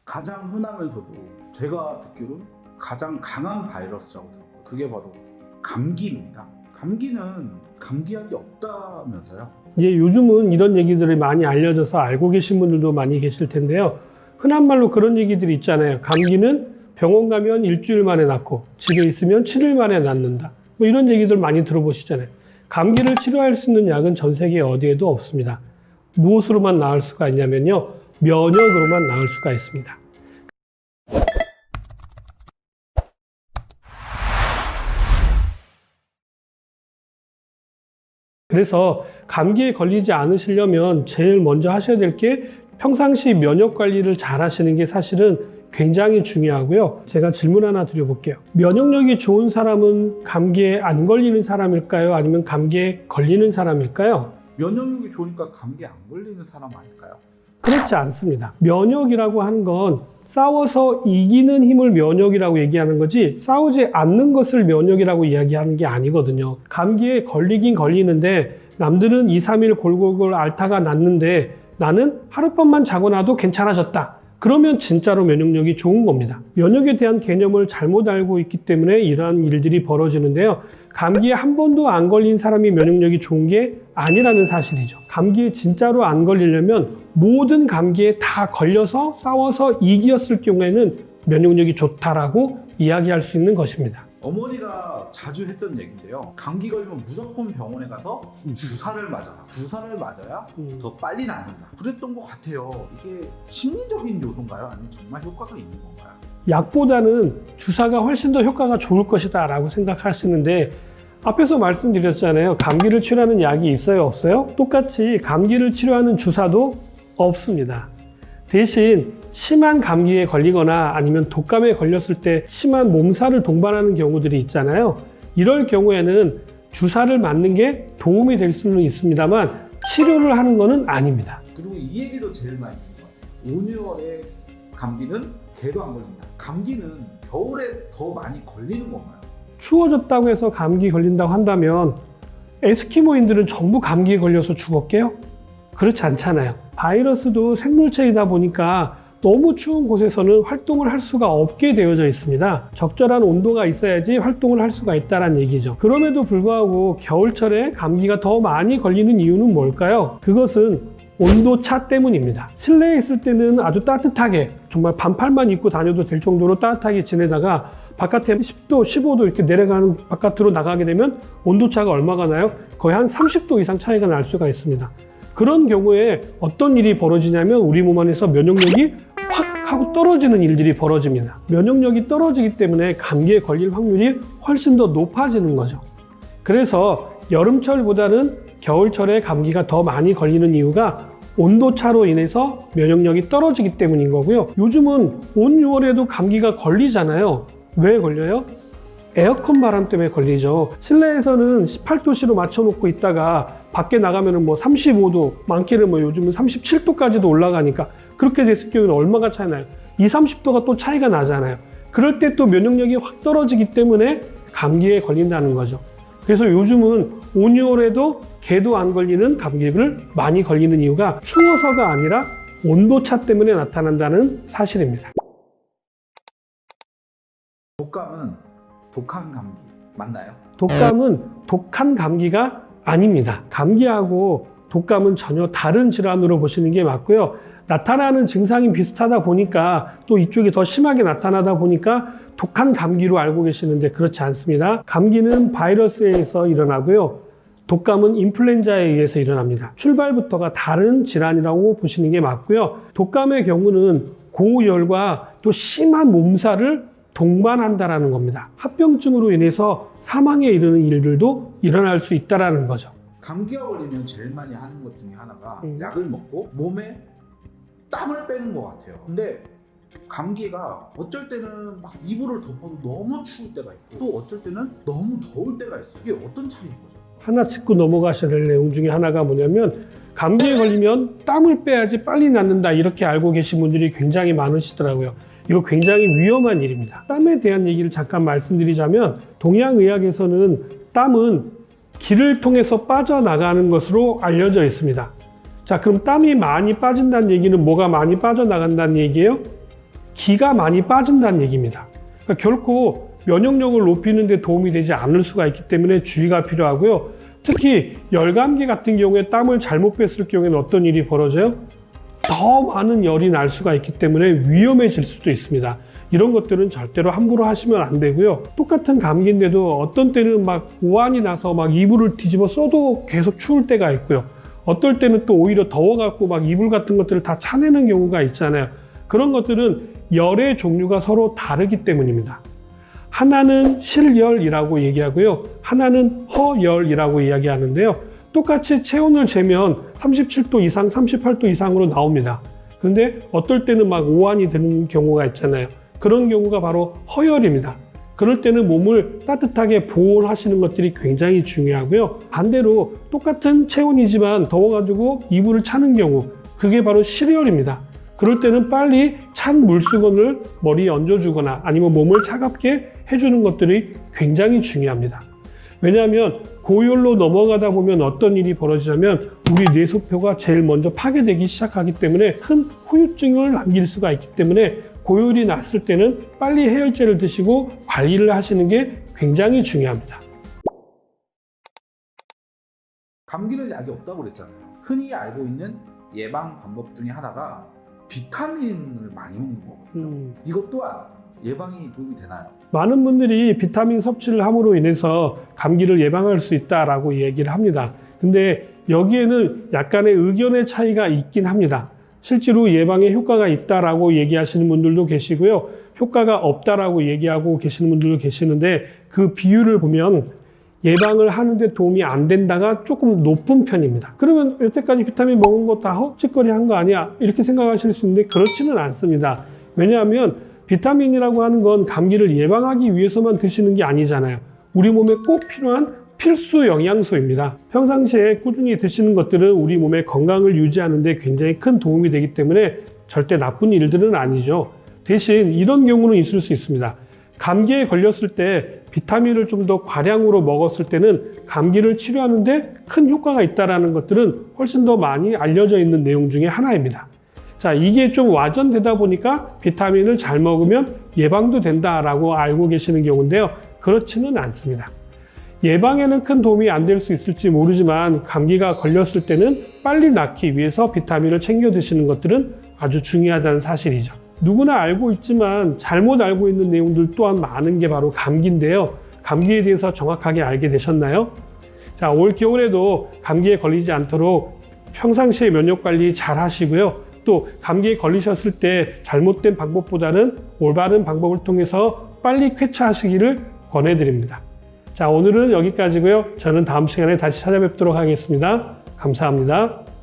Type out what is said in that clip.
가장 흔하면서도 제가 듣기로는 가장 강한 바이러스라고 들었거든요. 그게 바로 감기입니다. 감기는 감기약이 없다면서요? 예, 요즘은 이런 얘기들이 많이 알려져서 알고 계신 분들도 많이 계실 텐데요. 흔한 말로 그런 얘기들이 있잖아요. 감기는 병원 가면 일주일 만에 낫고 집에 있으면 7일 만에 낫는다. 뭐 이런 얘기들 많이 들어보시잖아요. 감기를 치료할 수 있는 약은 전 세계 어디에도 없습니다. 무엇으로만 나을 수가 있냐면요. 면역으로만 나을 수가 있습니다. 그래서 감기에 걸리지 않으시려면 제일 먼저 하셔야 될 게 평상시 면역 관리를 잘 하시는 게 사실은 굉장히 중요하고요. 제가 질문 하나 드려볼게요. 면역력이 좋은 사람은 감기에 안 걸리는 사람일까요? 아니면 감기에 걸리는 사람일까요? 면역력이 좋으니까 감기 안 걸리는 사람 아닐까요? 그렇지 않습니다. 면역이라고 하는 건 싸워서 이기는 힘을 면역이라고 얘기하는 거지 싸우지 않는 것을 면역이라고 이야기하는 게 아니거든요. 감기에 걸리긴 걸리는데 남들은 2, 3일 골골골 앓다가 낫는데 나는 하룻밤만 자고 나도 괜찮아졌다. 그러면 진짜로 면역력이 좋은 겁니다. 면역에 대한 개념을 잘못 알고 있기 때문에 이러한 일들이 벌어지는데요. 감기에 한 번도 안 걸린 사람이 면역력이 좋은 게 아니라는 사실이죠. 감기에 진짜로 안 걸리려면 모든 감기에 다 걸려서 싸워서 이겼을 경우에는 면역력이 좋다라고 이야기할 수 있는 것입니다. 어머니가 자주 했던 얘기인데요. 감기 걸리면 무조건 병원에 가서 주사를 맞아라. 주사를 맞아야 더 빨리 낫는다. 그랬던 것 같아요. 이게 심리적인 요소인가요? 아니면 정말 효과가 있는 건가요? 약보다는 주사가 훨씬 더 효과가 좋을 것이다 라고 생각하시는데 앞에서 말씀드렸잖아요. 감기를 치료하는 약이 있어요? 없어요? 똑같이 감기를 치료하는 주사도 없습니다. 대신 심한 감기에 걸리거나 아니면 독감에 걸렸을 때 심한 몸살을 동반하는 경우들이 있잖아요. 이럴 경우에는 주사를 맞는 게 도움이 될 수는 있습니다만 치료를 하는 것은 아닙니다. 그리고 이 얘기도 제일 많이 듣는 것 같아요. 5, 6월에 감기는 개도 안 걸린다. 감기는 겨울에 더 많이 걸리는 건가요? 추워졌다고 해서 감기 걸린다고 한다면 에스키모인들은 전부 감기에 걸려서 죽었게요? 그렇지 않잖아요. 바이러스도 생물체이다 보니까 너무 추운 곳에서는 활동을 할 수가 없게 되어져 있습니다. 적절한 온도가 있어야지 활동을 할 수가 있다는 얘기죠. 그럼에도 불구하고 겨울철에 감기가 더 많이 걸리는 이유는 뭘까요? 그것은 온도차 때문입니다. 실내에 있을 때는 아주 따뜻하게 정말 반팔만 입고 다녀도 될 정도로 따뜻하게 지내다가 바깥에 10도, 15도 이렇게 내려가는 바깥으로 나가게 되면 온도차가 얼마가 나요? 거의 한 30도 이상 차이가 날 수가 있습니다. 그런 경우에 어떤 일이 벌어지냐면 우리 몸 안에서 면역력이 확 하고 떨어지는 일들이 벌어집니다. 면역력이 떨어지기 때문에 감기에 걸릴 확률이 훨씬 더 높아지는 거죠. 그래서 여름철보다는 겨울철에 감기가 더 많이 걸리는 이유가 온도차로 인해서 면역력이 떨어지기 때문인 거고요. 요즘은 온 6월에도 감기가 걸리잖아요. 왜 걸려요? 에어컨 바람 때문에 걸리죠. 실내에서는 18도씨로 맞춰놓고 있다가 밖에 나가면 뭐 35도, 많게는 뭐 요즘은 37도까지도 올라가니까 그렇게 됐을 경우는 얼마가 차이 나요? 20, 30도가 또 차이가 나잖아요. 그럴 때 또 면역력이 확 떨어지기 때문에 감기에 걸린다는 거죠. 그래서 요즘은 온 6월에도 개도 안 걸리는 감기를 많이 걸리는 이유가 추워서가 아니라 온도차 때문에 나타난다는 사실입니다. 독감은 독한 감기 맞나요? 독감은 독한 감기가 아닙니다. 감기하고 독감은 전혀 다른 질환으로 보시는 게 맞고요. 나타나는 증상이 비슷하다 보니까 또 이쪽이 더 심하게 나타나다 보니까 독한 감기로 알고 계시는데 그렇지 않습니다. 감기는 바이러스에 의해서 일어나고요. 독감은 인플루엔자에 의해서 일어납니다. 출발부터가 다른 질환이라고 보시는 게 맞고요. 독감의 경우는 고열과 또 심한 몸살을 동반한다라는 겁니다. 합병증으로 인해서 사망에 이르는 일들도 일어날 수 있다라는 거죠. 감기가 걸리면 제일 많이 하는 것 중에 하나가 약을 먹고 몸에 땀을 빼는 것 같아요. 근데 감기가 어쩔 때는 막 이불을 덮어도 너무 추울 때가 있고 또 어쩔 때는 너무 더울 때가 있어요. 이게 어떤 차이인 거죠? 하나 짚고 넘어가셔야 될 내용 중에 하나가 뭐냐면 감기에 걸리면 땀을 빼야지 빨리 낫는다 이렇게 알고 계신 분들이 굉장히 많으시더라고요. 이거 굉장히 위험한 일입니다. 땀에 대한 얘기를 잠깐 말씀드리자면 동양의학에서는 땀은 기를 통해서 빠져나가는 것으로 알려져 있습니다. 자, 그럼 땀이 많이 빠진다는 얘기는 뭐가 많이 빠져나간다는 얘기예요? 기가 많이 빠진다는 얘기입니다. 그러니까 결코 면역력을 높이는 데 도움이 되지 않을 수가 있기 때문에 주의가 필요하고요. 특히 열감기 같은 경우에 땀을 잘못 뺐을 경우에는 어떤 일이 벌어져요? 더 많은 열이 날 수가 있기 때문에 위험해질 수도 있습니다. 이런 것들은 절대로 함부로 하시면 안 되고요. 똑같은 감기인데도 어떤 때는 막 오한이 나서 막 이불을 뒤집어 써도 계속 추울 때가 있고요. 어떨 때는 또 오히려 더워갖고 막 이불 같은 것들을 다 차내는 경우가 있잖아요. 그런 것들은 열의 종류가 서로 다르기 때문입니다. 하나는 실열이라고 얘기하고요. 하나는 허열이라고 이야기하는데요. 똑같이 체온을 재면 37도 이상, 38도 이상으로 나옵니다. 그런데 어떨 때는 막 오한이 드는 경우가 있잖아요. 그런 경우가 바로 허열입니다. 그럴 때는 몸을 따뜻하게 보온하시는 것들이 굉장히 중요하고요. 반대로 똑같은 체온이지만 더워가지고 이불을 차는 경우, 그게 바로 실열입니다. 그럴 때는 빨리 찬 물수건을 머리에 얹어주거나 아니면 몸을 차갑게 해주는 것들이 굉장히 중요합니다. 왜냐하면 고열로 넘어가다 보면 어떤 일이 벌어지냐면 우리 뇌소표가 제일 먼저 파괴되기 시작하기 때문에 큰 후유증을 남길 수가 있기 때문에 고열이 났을 때는 빨리 해열제를 드시고 관리를 하시는 게 굉장히 중요합니다. 감기는 약이 없다고 그랬잖아요. 흔히 알고 있는 예방 방법 중에 하나가 비타민을 많이 먹는 거거든요. 이것 또한 예방이 도움이 되나요? 많은 분들이 비타민 섭취를 함으로 인해서 감기를 예방할 수 있다라고 얘기를 합니다. 근데 여기에는 약간의 의견의 차이가 있긴 합니다. 실제로 예방에 효과가 있다라고 얘기하시는 분들도 계시고요. 효과가 없다라고 얘기하고 계시는 분들도 계시는데 그 비율을 보면 예방을 하는데 도움이 안 된다가 조금 높은 편입니다. 그러면 여태까지 비타민 먹은 거 다 헛짓거리 한 거 아니야? 이렇게 생각하실 수 있는데 그렇지는 않습니다. 왜냐하면 비타민이라고 하는 건 감기를 예방하기 위해서만 드시는 게 아니잖아요. 우리 몸에 꼭 필요한 필수 영양소입니다. 평상시에 꾸준히 드시는 것들은 우리 몸의 건강을 유지하는 데 굉장히 큰 도움이 되기 때문에 절대 나쁜 일들은 아니죠. 대신 이런 경우는 있을 수 있습니다. 감기에 걸렸을 때 비타민을 좀 더 과량으로 먹었을 때는 감기를 치료하는 데 큰 효과가 있다는 것들은 훨씬 더 많이 알려져 있는 내용 중에 하나입니다. 자, 이게 좀 와전되다 보니까 비타민을 잘 먹으면 예방도 된다라고 알고 계시는 경우인데요. 그렇지는 않습니다. 예방에는 큰 도움이 안 될 수 있을지 모르지만 감기가 걸렸을 때는 빨리 낫기 위해서 비타민을 챙겨 드시는 것들은 아주 중요하다는 사실이죠. 누구나 알고 있지만 잘못 알고 있는 내용들 또한 많은 게 바로 감기인데요. 감기에 대해서 정확하게 알게 되셨나요? 자, 올 겨울에도 감기에 걸리지 않도록 평상시에 면역 관리 잘 하시고요. 또 감기에 걸리셨을 때 잘못된 방법보다는 올바른 방법을 통해서 빨리 쾌차하시기를 권해드립니다. 자, 오늘은 여기까지고요. 저는 다음 시간에 다시 찾아뵙도록 하겠습니다. 감사합니다.